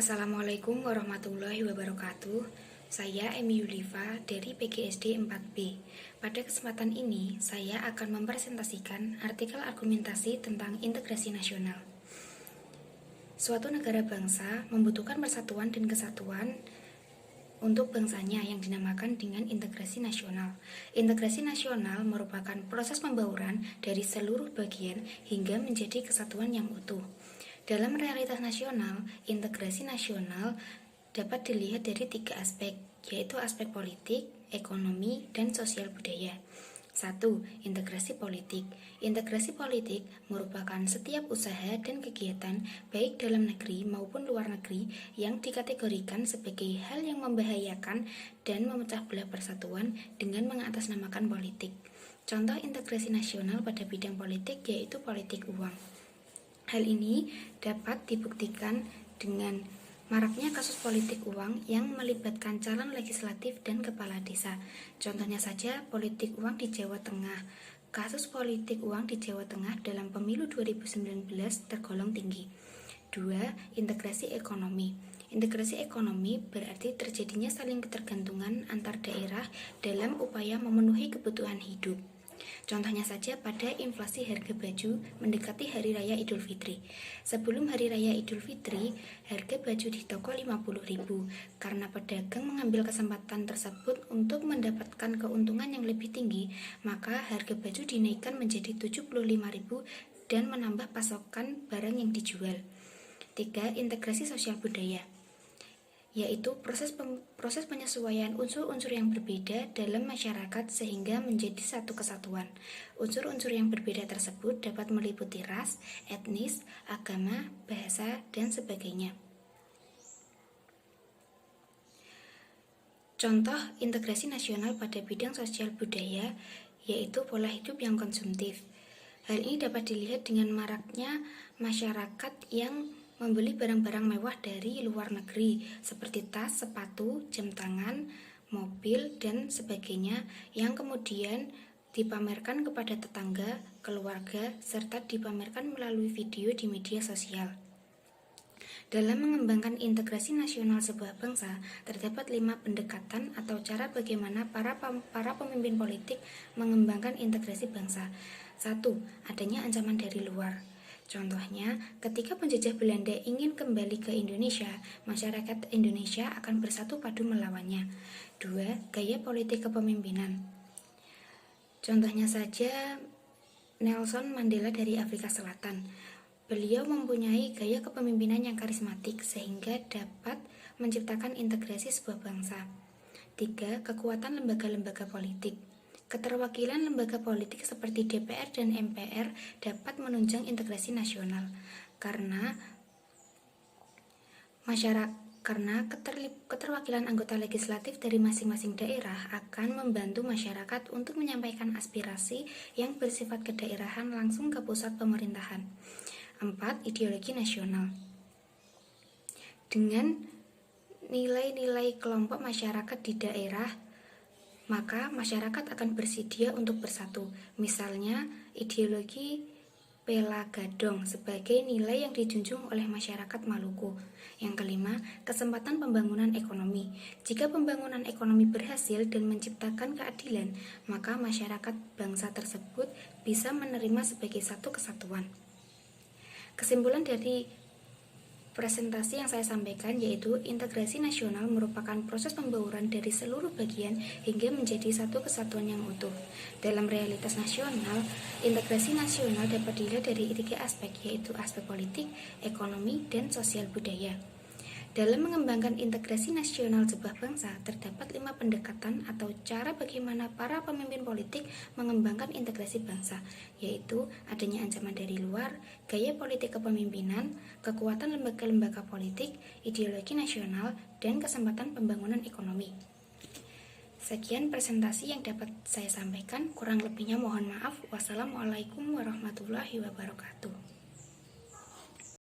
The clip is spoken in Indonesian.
Assalamualaikum warahmatullahi wabarakatuh. Saya Emi Yulifa dari PGSD 4B. Pada kesempatan ini, saya akan mempresentasikan artikel argumentasi tentang integrasi nasional. Suatu negara bangsa membutuhkan persatuan dan kesatuan untuk bangsanya yang dinamakan dengan integrasi nasional. Integrasi nasional merupakan proses pembauran dari seluruh bagian hingga menjadi kesatuan yang utuh. Dalam realitas nasional, integrasi nasional dapat dilihat dari 3 aspek, yaitu aspek politik, ekonomi, dan sosial budaya. 1. Integrasi politik. Integrasi politik merupakan setiap usaha dan kegiatan baik dalam negeri maupun luar negeri yang dikategorikan sebagai hal yang membahayakan dan memecah belah persatuan dengan mengatasnamakan politik. Contoh integrasi nasional pada bidang politik yaitu politik uang. Hal ini dapat dibuktikan dengan maraknya kasus politik uang yang melibatkan calon legislatif dan kepala desa. Contohnya saja politik uang di Jawa Tengah. Kasus politik uang di Jawa Tengah dalam pemilu 2019 tergolong tinggi. 2. Integrasi ekonomi. Integrasi ekonomi berarti terjadinya saling ketergantungan antar daerah dalam upaya memenuhi kebutuhan hidup. Contohnya saja pada inflasi harga baju mendekati Hari Raya Idul Fitri. Sebelum Hari Raya Idul Fitri, harga baju di toko 50.000. Karena pedagang mengambil kesempatan tersebut untuk mendapatkan keuntungan yang lebih tinggi, maka harga baju dinaikkan menjadi 75.000 dan menambah pasokan barang yang dijual. 3. Integrasi sosial budaya, yaitu proses penyesuaian unsur-unsur yang berbeda dalam masyarakat sehingga menjadi satu kesatuan. Unsur-unsur yang berbeda tersebut dapat meliputi ras, etnis, agama, bahasa, dan sebagainya. Contoh integrasi nasional pada bidang sosial budaya yaitu pola hidup yang konsumtif. Hal ini dapat dilihat dengan maraknya masyarakat yang membeli barang-barang mewah dari luar negeri seperti tas, sepatu, jam tangan, mobil, dan sebagainya yang kemudian dipamerkan kepada tetangga, keluarga, serta dipamerkan melalui video di media sosial. Dalam mengembangkan integrasi nasional sebuah bangsa, terdapat 5 pendekatan atau cara bagaimana para pemimpin politik mengembangkan integrasi bangsa. 1. Adanya ancaman dari luar. Contohnya, ketika penjajah Belanda ingin kembali ke Indonesia, masyarakat Indonesia akan bersatu padu melawannya. 2. Gaya politik kepemimpinan. Contohnya saja Nelson Mandela dari Afrika Selatan. Beliau mempunyai gaya kepemimpinan yang karismatik sehingga dapat menciptakan integrasi sebuah bangsa. 3. Kekuatan lembaga-lembaga politik. Keterwakilan lembaga politik seperti DPR dan MPR dapat menunjang integrasi nasional karena keterwakilan anggota legislatif dari masing-masing daerah akan membantu masyarakat untuk menyampaikan aspirasi yang bersifat kedaerahan langsung ke pusat pemerintahan. 4. Ideologi nasional. Dengan nilai-nilai kelompok masyarakat di daerah, maka masyarakat akan bersedia untuk bersatu. Misalnya, ideologi Pela Gadong sebagai nilai yang dijunjung oleh masyarakat Maluku. Yang kelima, kesempatan pembangunan ekonomi. Jika pembangunan ekonomi berhasil dan menciptakan keadilan, maka masyarakat bangsa tersebut bisa menerima sebagai satu kesatuan. Kesimpulan dari presentasi yang saya sampaikan yaitu integrasi nasional merupakan proses pembauran dari seluruh bagian hingga menjadi satu kesatuan yang utuh. Dalam realitas nasional, integrasi nasional dapat dilihat dari 3 aspek yaitu aspek politik, ekonomi, dan sosial budaya. Dalam mengembangkan integrasi nasional sebuah bangsa, terdapat 5 pendekatan atau cara bagaimana para pemimpin politik mengembangkan integrasi bangsa, yaitu adanya ancaman dari luar, gaya politik kepemimpinan, kekuatan lembaga-lembaga politik, ideologi nasional, dan kesempatan pembangunan ekonomi. Sekian presentasi yang dapat saya sampaikan, kurang lebihnya mohon maaf. Wassalamualaikum warahmatullahi wabarakatuh.